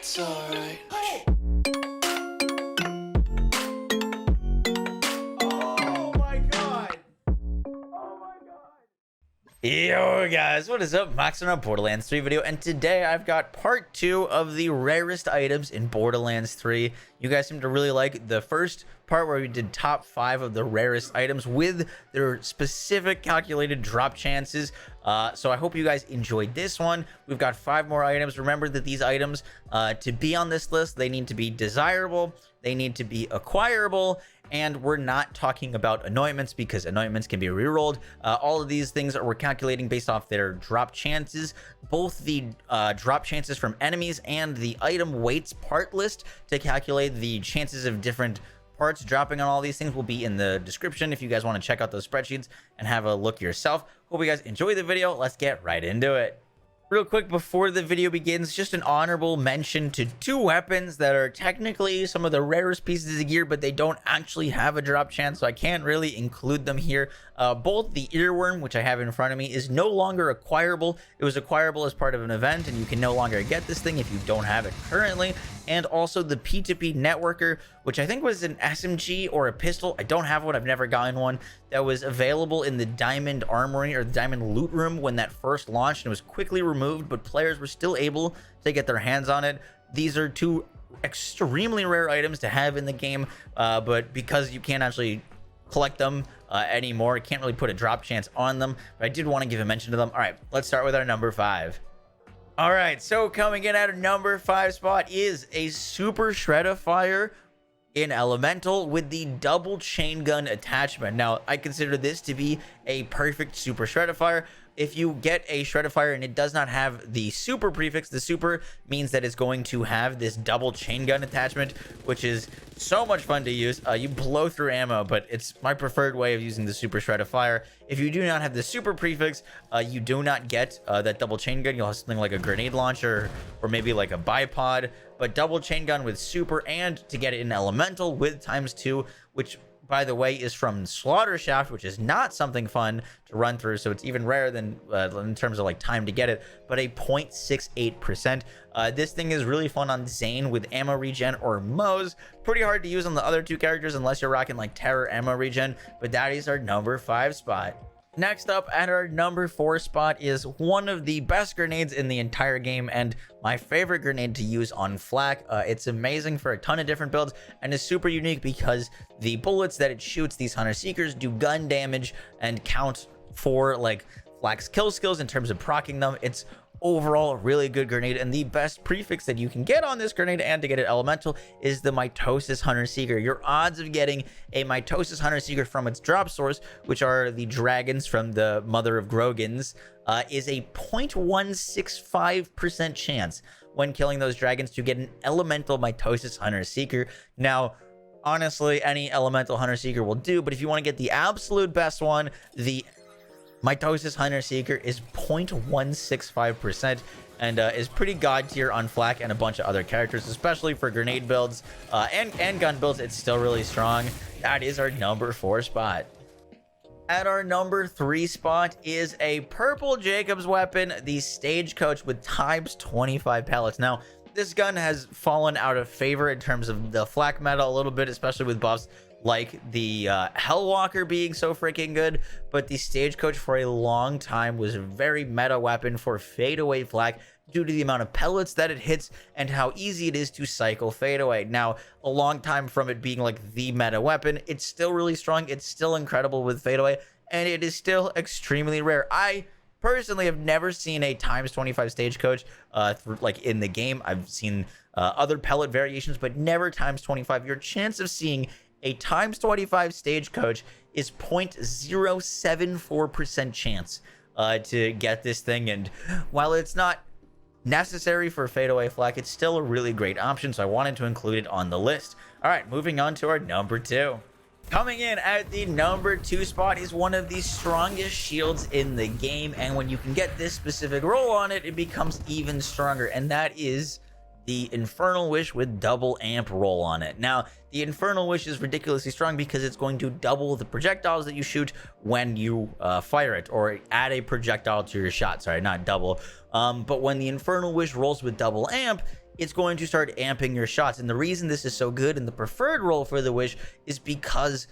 It's alright. Oh my god! Yo guys, what is up? Max on our Borderlands 3 video, and today I've got part 2 of the rarest items in Borderlands 3. You guys seem to really like the first part where we did top 5 of the rarest items with their specific calculated drop chances. So I hope you guys enjoyed this one. We've got 5 more items. Remember that these items, to be on this list, they need to be desirable, they need to be acquirable, and we're not talking about anointments because anointments can be rerolled. All of these things we're calculating based off their drop chances, both the drop chances from enemies and the item weights part list to calculate the chances of different parts dropping on all these things will be in the description if you guys want to check out those spreadsheets and have a look yourself. Hope you guys enjoy the video. Let's get right into it. Real quick before the video begins, just an honorable mention to 2 weapons that are technically some of the rarest pieces of gear, but they don't actually have a drop chance, so I can't really include them here. Both the earworm, which I have in front of me, is no longer acquirable. It was acquirable as part of an event, and you can no longer get this thing if you don't have it currently. And also the P2P networker, which I think was an SMG or a pistol. I don't have one. I've never gotten one. That was available in the Diamond Armory or the Diamond Loot Room when that first launched, and it was quickly removed, but players were still able to get their hands on it. These are 2 extremely rare items to have in the game, but because you can't actually collect them anymore, I can't really put a drop chance on them, but I did want to give a mention to them. All right, let's start with our number 5. All right, so coming in at a number 5 spot is a Super Shreddifier in Elemental with the double chain gun attachment. Now, I consider this to be a perfect Super Shreddifier. If you get a Shreddifier and it does not have the super prefix, the super means that it's going to have this double chain gun attachment, which is so much fun to use. You blow through ammo, but it's my preferred way of using the Super Shreddifier. If you do not have the super prefix, you do not get that double chain gun. You'll have something like a grenade launcher or maybe like a bipod, but double chain gun with super, and to get it in Elemental with ×2, which by the way is from Slaughter Shaft, which is not something fun to run through, so it's even rarer than in terms of like time to get it, but a 0.68%. This thing is really fun on Zane with ammo regen or Moze. Pretty hard to use on the other 2 characters unless you're rocking like Terror ammo regen, but that is our number 5 spot. Next up at our number 4 spot is one of the best grenades in the entire game and my favorite grenade to use on flak. It's amazing for a ton of different builds and is super unique because the bullets that it shoots, these Hunter Seekers, do gun damage and count for like flak's kill skills in terms of proccing them. It's overall a really good grenade, and the best prefix that you can get on this grenade and to get it elemental is the Mitosis Hunter Seeker. Your odds of getting a Mitosis Hunter Seeker from its drop source, which are the dragons from the Mother of Grogans, is a 0.165% chance when killing those dragons to get an elemental Mitosis Hunter Seeker. Now, honestly, any elemental Hunter Seeker will do, but if you want to get the absolute best one, the Mitosis Hunter Seeker is 0.165% and is pretty god tier on flak and a bunch of other characters, especially for grenade builds and gun builds. It's still really strong. That is our number 4 spot. At our number 3 spot is a purple Jacob's weapon, the Stagecoach with ×25 pellets. Now, this gun has fallen out of favor in terms of the flak meta a little bit, especially with buffs like the Hellwalker being so freaking good, but the Stagecoach for a long time was a very meta weapon for fadeaway flak due to the amount of pellets that it hits and how easy it is to cycle fadeaway. Now, a long time from it being like the meta weapon, it's still really strong, it's still incredible with fadeaway, and it is still extremely rare. I personally have never seen a ×25 Stagecoach like in the game. I've seen other pellet variations, but never ×25. Your chance of seeing a ×25 Stagecoach is 0.074% chance to get this thing, and while it's not necessary for fadeaway flak, it's still a really great option, so I wanted to include it on the list. All right, moving on to our number 2. Coming in at the number 2 spot is one of the strongest shields in the game, and when you can get this specific roll on it, it becomes even stronger, and that is the Infernal Wish with double amp roll on it. Now, the Infernal Wish is ridiculously strong because it's going to double the projectiles that you shoot when you fire it, or add a projectile to your shot. Sorry, not double. But when the Infernal Wish rolls with double amp, it's going to start amping your shots. And the reason this is so good and the preferred role for the Wish is because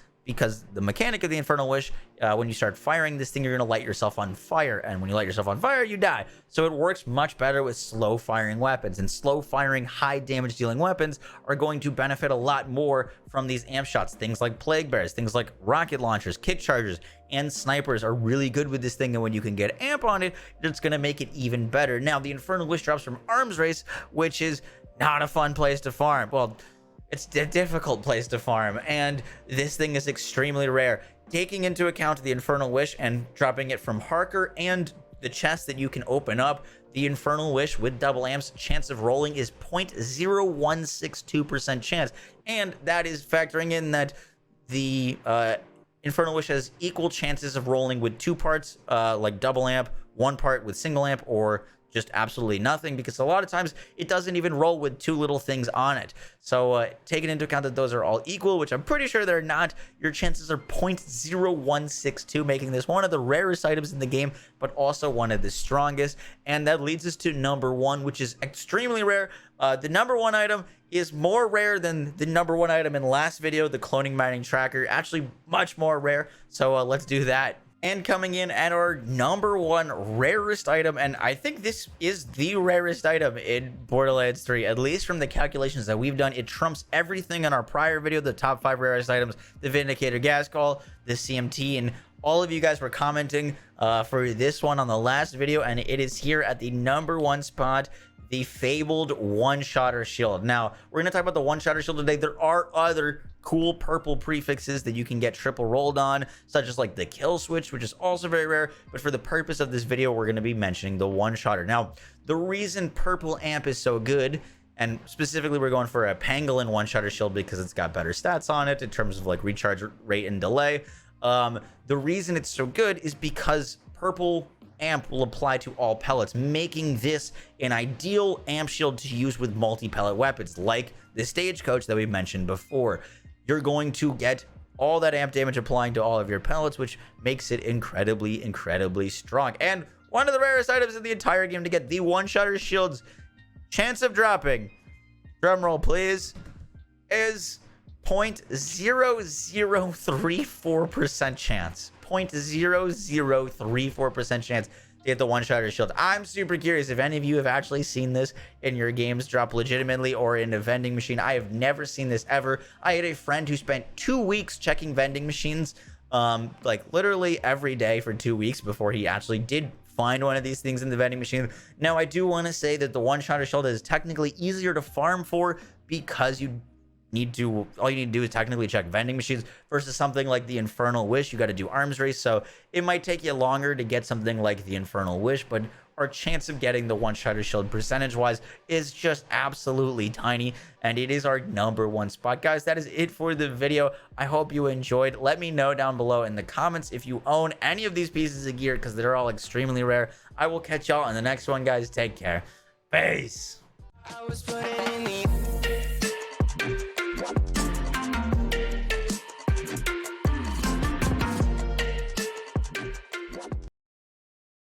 the mechanic of the Infernal Wish, when you start firing this thing, you're going to light yourself on fire. And when you light yourself on fire, you die. So it works much better with slow firing weapons. And slow firing, high damage dealing weapons are going to benefit a lot more from these amp shots. Things like Plague Bears, things like rocket launchers, kick chargers, and snipers are really good with this thing. And when you can get amp on it, it's going to make it even better. Now, the Infernal Wish drops from Arms Race, which is not a fun place to farm. Well, it's a difficult place to farm, and this thing is extremely rare. Taking into account the Infernal Wish and dropping it from Harker and the chest that you can open up, the Infernal Wish with double amps chance of rolling is 0.0162% chance, and that is factoring in that the Infernal Wish has equal chances of rolling with 2 parts, like double amp, 1 part with single amp, or just absolutely nothing, because a lot of times it doesn't even roll with 2 little things on it. So taking into account that those are all equal, which I'm pretty sure they're not, your chances are 0.0162, making this one of the rarest items in the game, but also one of the strongest. And that leads us to number 1, which is extremely rare. The number 1 item is more rare than the number 1 item in last video, the cloning mining tracker, actually much more rare. So let's do that. And coming in at our number 1 rarest item, and I think this is the rarest item in Borderlands 3, at least from the calculations that we've done. It trumps everything in our prior video, the top 5 rarest items, the Vindicator gas call, the CMT, and all of you guys were commenting for this one on the last video, and it is here at the number 1 spot, the fabled one-shotter shield. Now, we're going to talk about the one-shotter shield today. There are other cool purple prefixes that you can get triple rolled on, such as like the kill switch, which is also very rare, but for the purpose of this video, we're going to be mentioning the one-shotter. Now, the reason purple amp is so good, and specifically we're going for a pangolin one-shotter shield because it's got better stats on it in terms of like recharge rate and delay. The reason it's so good is because purple amp will apply to all pellets, making this an ideal amp shield to use with multi-pellet weapons like the stagecoach that we mentioned before. You're going to get all that amp damage applying to all of your pellets, which makes it incredibly strong. And one of the rarest items in the entire game to get the one-shotter shield's chance of dropping, drumroll please, is 0.0034% chance. 0.0034% chance to get the one-shotter shield. I'm super curious if any of you have actually seen this in your games drop legitimately or in a vending machine. I have never seen this ever. I had a friend who spent 2 weeks checking vending machines, like literally every day for 2 weeks before he actually did find one of these things in the vending machine. Now, I do want to say that the one-shotter shield is technically easier to farm for because all you need to do is technically check vending machines versus something like the Infernal Wish. You got to do Arms Race, so it might take you longer to get something like the Infernal Wish, but our chance of getting the one-shotter shield percentage-wise is just absolutely tiny, and it is our number 1 spot. Guys, that is it for the video. I hope you enjoyed. Let me know down below in the comments if you own any of these pieces of gear, because they're all extremely rare. I will catch y'all on the next one, guys. Take care. Peace. I was putting in the